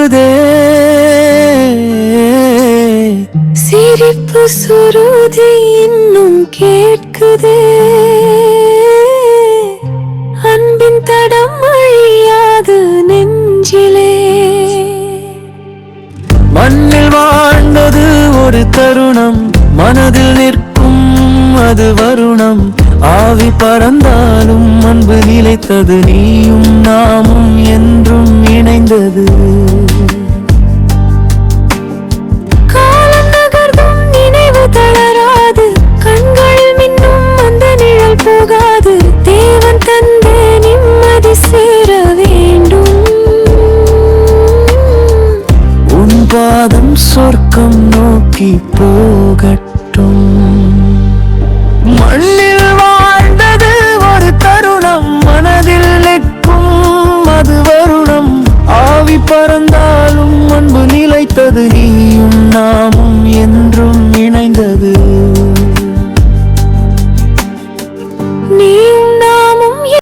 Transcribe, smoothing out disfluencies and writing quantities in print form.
கேட்குதே. சிரிப்பு சுருதி இன்னும் கேட்குதே. அன்பின் தடம் அழியாது நெஞ்சிலே. மண்ணில் வாழ்ந்தது ஒரு தருணம், மனதில் நிற்கும் அது வருணம். ஆவி பறந்தாலும் அன்பு நிலைத்தது, நீயும் நாமும் என்றும் இணைந்தது. காலம் நகர்ந்தும் நினைவு தளராது, கண்களில் மின்னும் அந்த நிழல் போகாது. தேவன் தந்த நிம்மதி சேர வேண்டும். உன் பாதம் சொர்க்கம் நோக்கி போகட்டும். மண்ணில் வாழ்ந்தது ஒரு தருணம், மனதில் நிற்கும் அது வருணம். ஆவி பறந்தாலும் அன்பு நிலைத்தது, நீ